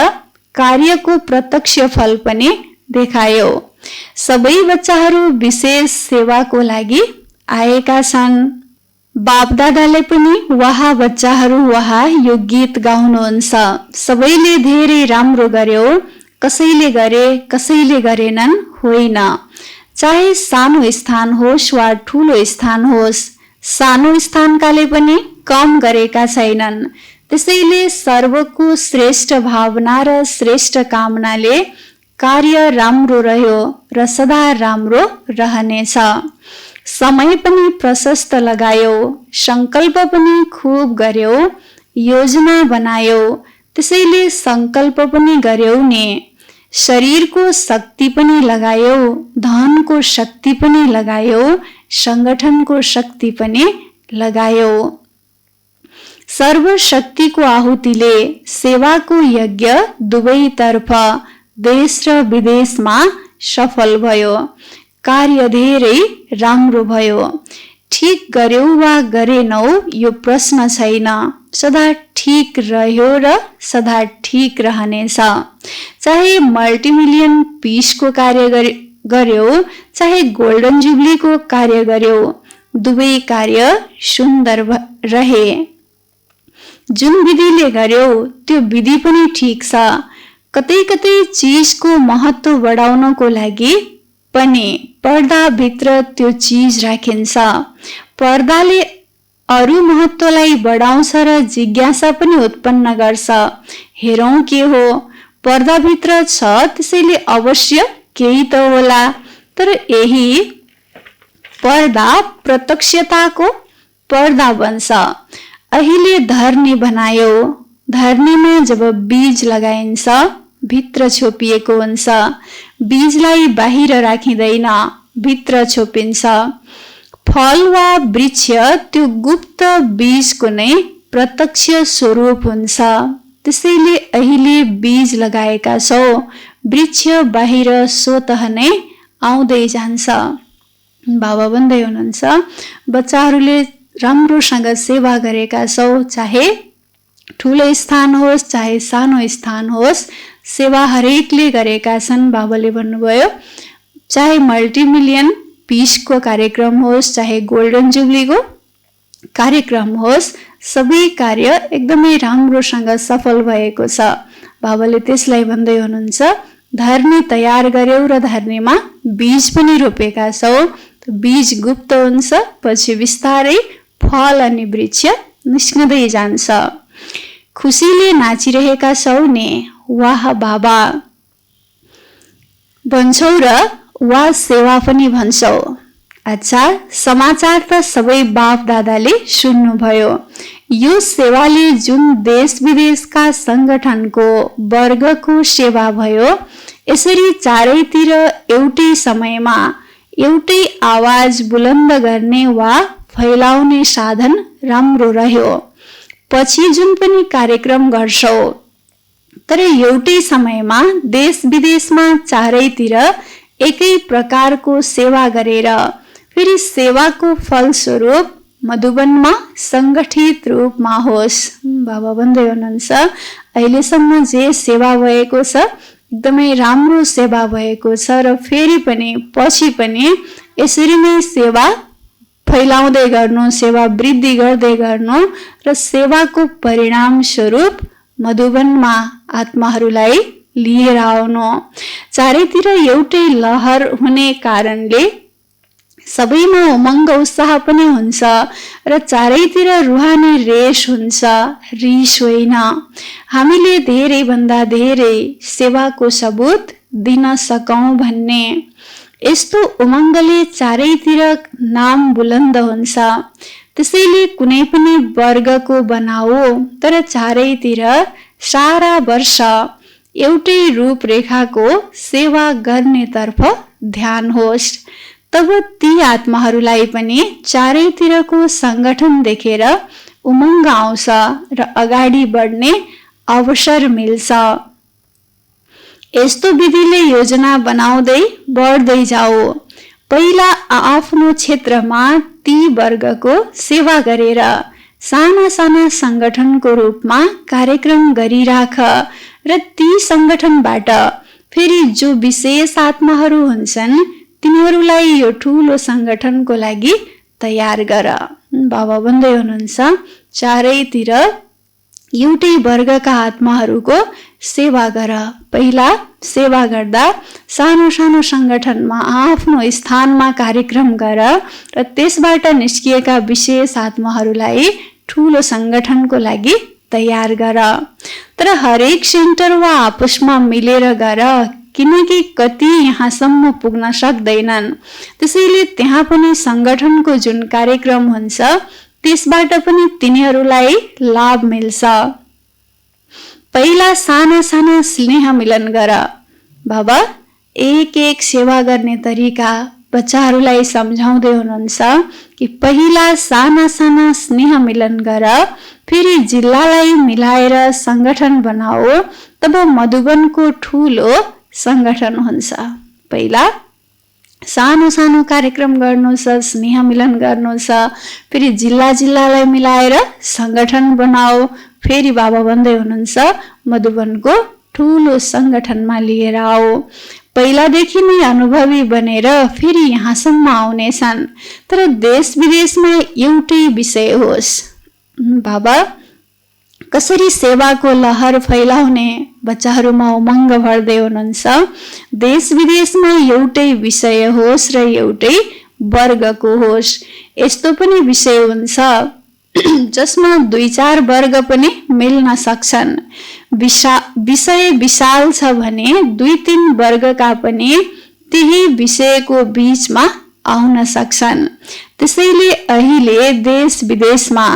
कार्यको प्रत्यक्ष फल पनि देखायो। सबै बच्चाहरू विशेष सेवाको लागि आएका छन्। बापदादाले पनि वहाँ बच्चाहरू वहाँ यो गीत गाउनुहुन्छ। सबैले धेरै राम्रो गर्यो, कसैले गरे कसैले गरेनन् होइन। चाहे सानो स्थान होस् वा ठुलो स्थान होस्, सानो स्थानकाले पनि कम गरेका छैनन्। त्यसैले सर्वको श्रेष्ठ भावना र श्रेष्ठ कामनाले कार्य राम्रो रह्यो र सदा राम्रो रहनेछ। समय पनि प्रशस्त लगायो, सङ्कल्प पनि खुब गर्यो, योजना बनायो। त्यसैले सङ्कल्प पनि गर्यौ नि। शरीरको शक्ति पनि लगायो, धनको शक्ति पनि लगायो, संगठनको शक्ति पनि लगायो। सर्वशक्तिको आहुतिले सेवाको यज्ञ दुवैतर्फ देश र विदेशमा सफल भयो। कार्य धेरै राम्रो भयो। ठीक गर्यौ वा गरेनौ यो प्रश्न छैन, सदा ठीक रह्यो र सदा ठीक रहनेछ। चाहे मल्टिमिलियन पिसको कार्य गर्यौ चाहे गोल्डन जुब्लीको कार्य गर्यौ, दुवै कार्य सुन्दर रहे। जुन विधिले गर्यौ त्यो विधि पनि ठीक छ। कतै कतै चीजको महत्त्व बढाउनको लागि पनि पर्दाभित्र त्यो चीज राखिन्छ। पर्दाले अरू महत्त्वलाई बढाउँछ र जिज्ञासा पनि उत्पन्न गर्छ। हेरौँ के हो, पर्दाभित्र छ त्यसैले अवश्य केही त होला। तर यही पर्दा प्रत्यक्षताको पर्दा बन्छ। अहिले धरनी बनायो। धरनीमा जब बीज लगाइन्छ भित्र छोपिएको हुन्छ। बीजलाई बाहिर राखिँदैन, भित्र छोपिन्छ। फल वा वृक्ष त्यो गुप्त बीजको नै प्रत्यक्ष स्वरूप हुन्छ। त्यसैले अहिले बीज लगाएका छौ, वृक्ष बाहिर स्वतः नै आउँदै जान्छ। बाबा भन्दै हुनुहुन्छ, बच्चाहरूले राम्रोसँग सेवा गरेका छौ, चाहे ठुलो स्थान होस् चाहे सानो स्थान होस्, सेवा हरेकले गरेका छन्। बाबाले भन्नुभयो चाहे मल्टिमिलियन पिसको कार्यक्रम होस् चाहे गोल्डन जुब्लीको कार्यक्रम होस्, सबै कार्य एकदमै राम्रोसँग सफल भएको छ। बाबाले त्यसलाई भन्दै हुनुहुन्छ, धरनी तयार गर्यौ र धरनीमा बीज पनि रोपेका छौ। बीज गुप्त हुन्छ, पछि बिस्तारै फल अनि वृक्ष निस्कँदै जान्छ। खुसीले नाचिरहेका छौ नि, वाह बाबा भन्छौ र वाह सेवा पनि भन्छौ। अच्छा, समाचार त सबै बाप दादाले सुन्नुभयो। यो सेवाले जुन देश विदेशका संगठनको वर्गको सेवा भयो, यसरी चारैतिर एउटै समयमा एउटै आवाज बुलन्द गर्ने वा फैलाउने साधन राम्रो रह्यो। पछि जुन पनि कार्यक्रम गर्छौ, तर एउटै समयमा देश विदेशमा चारैतिर एकै प्रकारको सेवा गरेर फेरि सेवाको फलस्वरूप मधुबनमा संगठित रूपमा होस्। बाबा भन्दै हुनुहुन्छ, अहिलेसम्म जे सेवा भएको छ एकदमै राम्रो सेवा भएको छ र फेरि पनि पछि पनि यसरी नै सेवा फैलाउँदै गर्नु, सेवा वृद्धि गर्दै गर्नु र सेवाको परिणाम स्वरूप मधुबनमा आत्माहरूलाई लिएर आउनु। चारैतिर एउटै लहर हुने कारणले सबैमा उमङ्ग उत्साह पनि हुन्छ र चारैतिर रुहानी रेस हुन्छ, रिस होइन। हामीले धेरै भन्दा धेरै सेवाको सबूत दिन सकौं भन्ने यस्तो उमङ्गले चारैतिर नाम बुलन्द हुन्छ। त्यसैले कुनै पनि वर्गको बनाऊ, तर चारैतिर सारा वर्ष एउटै रूपरेखाको सेवा गर्नेतर्फ ध्यान होस्। तब ती आत्माहरूलाई पनि चारैतिरको संगठन देखेर उमङ्ग आउँछ र अगाडि बढ्ने अवसर मिल्छ। यस्तो विधिले योजना बनाउँदै बढ्दै जाऊ। पहिला आफ्नो क्षेत्रमा ती वर्गको सेवा गरेर साना साना संगठनको रूपमा कार्यक्रम गरिराख र ती संगठनबाट फेरि जो विशेष आत्माहरू हुन्छन् तिनीहरूलाई यो ठुलो संगठनको लागि तयार गर। बाबा भन्दै हुनुहुन्छ, चारैतिर एउटै वर्गका आत्माहरूको सेवा गर। पहिला सेवा गर्दा सानो सानो संगठनमा आफ्नो स्थानमा कार्यक्रम गर र त्यसबाट निस्किएका विशेष आत्माहरूलाई ठुलो संगठनको लागि तयार गर। तर हरेक सेन्टर वा आपसमा मिलेर गर, किनकि कति यहाँसम्म पुग्न सक्दैनन्। त्यसैले त्यहाँ पनि संगठनको जुन कार्यक्रम हुन्छ त्यसबाट पनि तिनीहरूलाई लाभ मिल्छ। पहिला साना साना स्नेह मिलन गर। बाबा एक एक सेवा गर्ने तरिका बच्चाहरूलाई सम्झाउँदै हुनुहुन्छ कि पहिला साना साना स्नेह मिलन गर, फेरि जिल्लालाई मिलाएर सङ्गठन बनाऊ, तब मधुवनको ठुलो सङ्गठन हुन्छ। पहिला सानो सानो कार्यक्रम गर्नु छ, स्नेह मिलन गर्नु छ, फेरि जिल्लालाई मिलाएर सङ्गठन बनाऊ, फेरि बाबा भन्दै हुनुहुन्छ मधुवनको ठुलो सङ्गठनमा लिएर आऊ। पहिलादेखि नै अनुभवी बनेर फेरि यहाँसम्म आउनेछन्, तर देश विदेशमा एउटै विषय होस्। बाबा कसरी सेवाको लहर फैलाउने बच्चाहरूमा उमङ्ग भर्दै हुनुहुन्छ। देश विदेशमा एउटै विषय होस् र एउटै वर्गको होस्। यस्तो पनि विषय हुन्छ जसमा 2-4 वर्ग पनि मिल्न सक्छन्। विषय विशाल छ भने 2-3 वर्गका पनि त्यही विषयको बीचमा आउन सक्छन्। त्यसैले अहिले देश विदेशमा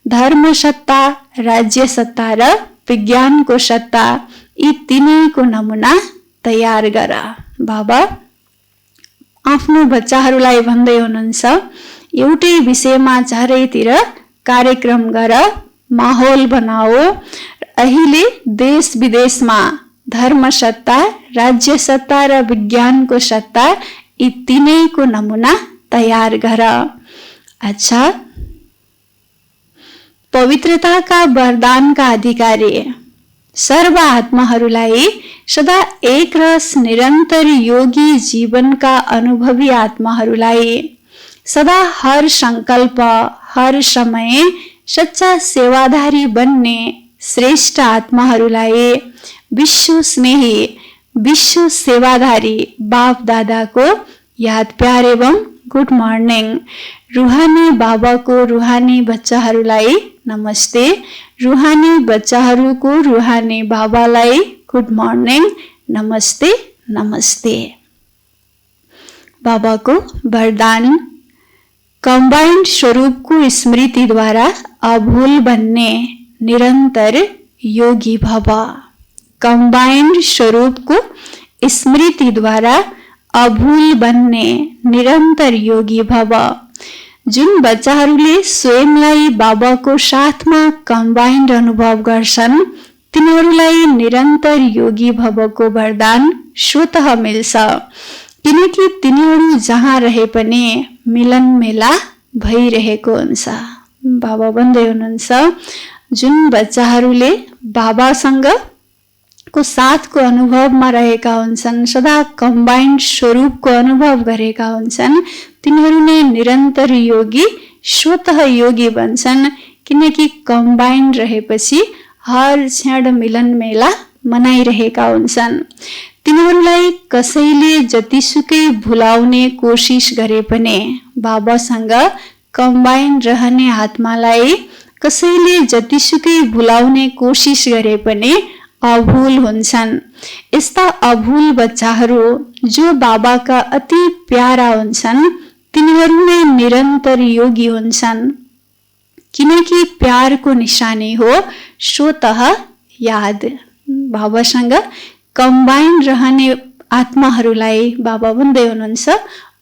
धर्म सत्ता, राज्य सत्ता र विज्ञानको सत्ता, यी तीनैको नमुना तयार गर। बाबा आफ्नो बच्चाहरूलाई भन्दै हुनुहुन्छ एउटै विषयमा चारैतिर कार्यक्रम गर, माहौल बनाऊ। अहिले देश विदेशमा धर्म सत्ता, राज्य सत्ता र विज्ञानको सत्ता, यी तीनैको नमुना तयार गर। अच्छा, पवित्रताका वरदानका अधिकारी सर्व आत्माहरूलाई सदा एक रस निरन्तर योगी जीवनका अनुभवी आत्माहरूलाई सदा हर संकल्प, हर समय सच्चा सेवाधारी बन्ने श्रेष्ठ आत्माहरूलाई विश्व स्नेही, विश्व सेवाधारी बाप दादाको याद प्यार एवं गुड मर्निङ। रुहानी बाबाको रुहानी बच्चाहरूलाई नमस्ते। रुहानी बच्चाहरूको रुहानी बाबालाई गुड मर्निङ, नमस्ते नमस्ते। बाबाको वरदान, कम्बाइन्ड स्वरूपको स्मृतिद्वारा अभूल बन्ने निरन्तर योगी भव। कम्बाइन्ड स्वरूपको स्मृतिद्वारा अभूल बन्ने निरन्तर योगी भव। जुन बच्चाहरूले स्वयंलाई बाबाको साथमा कम्बाइन्ड अनुभव गर्छन् तिनीहरूलाई निरन्तर योगी भवको वरदान स्वतः मिल्छ, किनकि तिनीहरू जहाँ रहे पनि मिलन मेला भइरहेको हुन्छ। बाबा भन्दै हुनुहुन्छ जुन बच्चाहरूले बाबासँग को साथको अनुभवमा रहेका हुन्छन्, सदा कम्बाइन्ड स्वरूपको अनुभव गरेका हुन्छन्, तिनीहरू नै निरन्तर योगी, स्वतः योगी बन्छन्, किनकि कम्बाइन्ड रहेपछि हर क्षण मिलन मेला मनाइरहेका हुन्छन्। तिनीहरूलाई कसैले जतिसुकै भुलाउने कोसिस गरे पनि बाबासँग कम्बाइन्ड रहने आत्मालाई कसैले जतिसुकै भुलाउने कोसिस गरे पनि अभूल हुन्छन्। यस्ता अभूल बच्चाहरू जो बाबाका अति प्यारा हुन्छन् तिनीहरू नै निरन्तर योगी हुन्छन्, किनकि प्यारको निशानी हो स्वतः याद। बाबासँग कम्बाइन्ड रहने आत्माहरूलाई बाबा भन्दै हुनुहुन्छ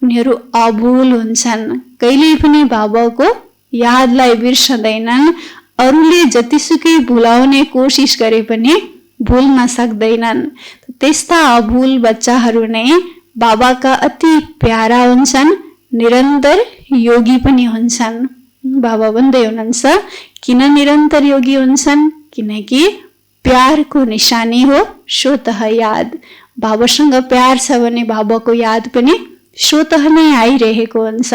उनीहरू अभूल हुन्छन्, कहिल्यै पनि बाबाको यादलाई बिर्सदैनन्। अरूले जतिसुकै भुलाउने कोसिस गरे पनि भुल्न सक्दैनन्। त्यस्ता अभूल बच्चाहरू नै बाबाका अति प्यारा हुन्छन्, निरन्तर योगी पनि हुन्छन्। बाबा भन्दै हुनुहुन्छ किन निरन्तर योगी हुन्छन्, किनकि प्यारको निशानी हो स्वतः याद। बाबासँग प्यार छ भने बाबाको याद पनि स्वतः नै आइरहेको हुन्छ।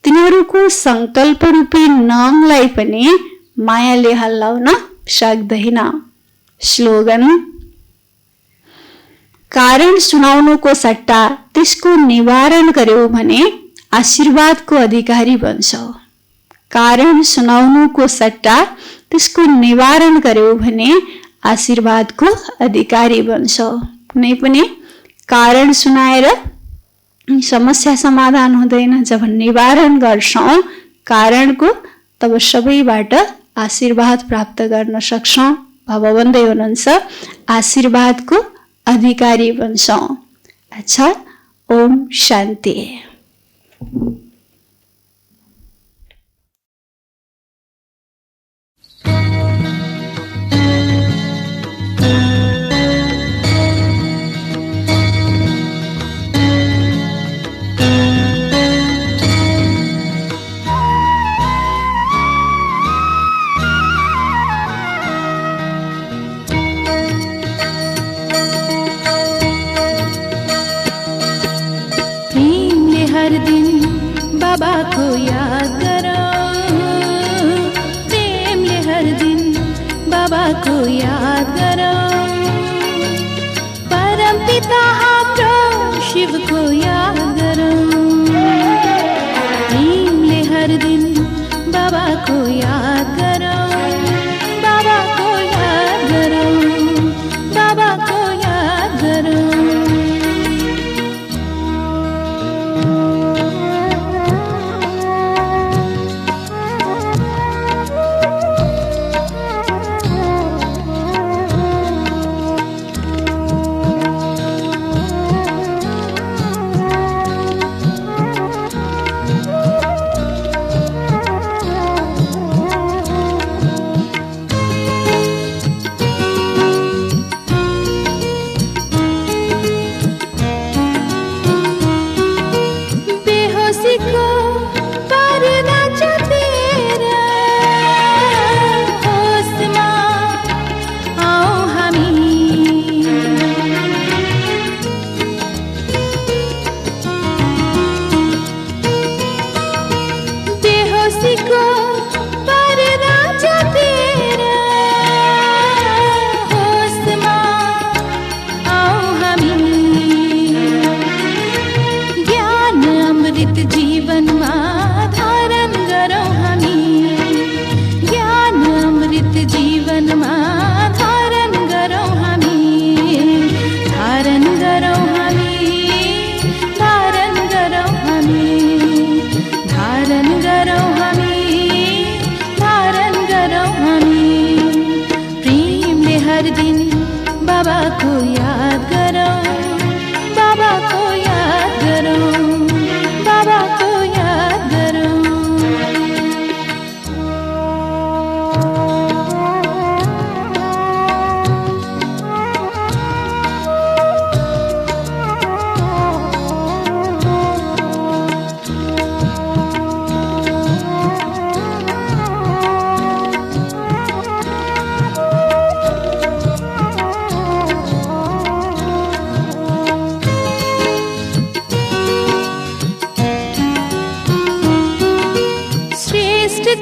तिनीहरूको संकल्प रूपी नामलाई पनि मायाले हल्लाउन सक्दैन। स्लोगन, कारण सुनाउनुको सट्टा त्यसको निवारण गर्यौ भने आशीर्वादको अधिकारी बन्छौ। कारण सुनाउनुको सट्टा त्यसको निवारण गर्यौ भने आशीर्वादको अधिकारी बन्छौ। कुनै पनि कारण सुनाएर समस्या समाधान हुँदैन। जब निवारण गर्छौं कारणको, तब सबैबाट आशीर्वाद प्राप्त गर्न सक्छौं। बाबा भन्दै हुनुहुन्छ आशीर्वादको अधिकारी बन्छौं। अच्छा, ओम शान्ति। हर दिन बाबा को याद करो, प्रेमले हर दिन बाबा को याद करो, परम पिता हाम्रो शिव को याद करो, प्रेमले हर दिन बाबा को याद करो, बाबा को याद करो, बाबा को याद करो। बाबा को याद करो, बाबा को याद करो, बाबा को याद करो।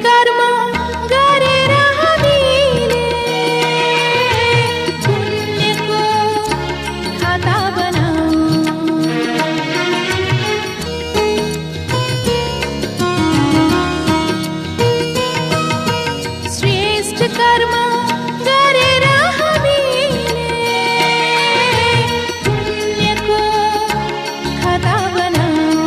कर्म गरेर हामीले पुण्यको खाता बनाऊ, श्रेष्ठ कर्म गरेर हामीले पुण्यको खाता बनाऊ,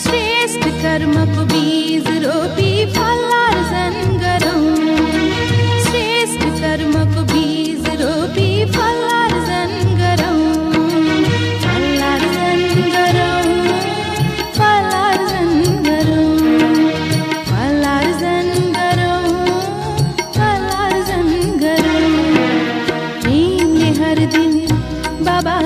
श्रेष्ठ कर्मको बीज रोपी फल आर्जन गरौँ, श्रेष्ठ कर्मको बीज रोपी फल आर्जन गरौँ, फल आर्जन गरौँ, फल आर्जन गरौँ, फल आर्जन गरौँ, फल आर्जन गरौँ। प्रेमले हर दिन बाबा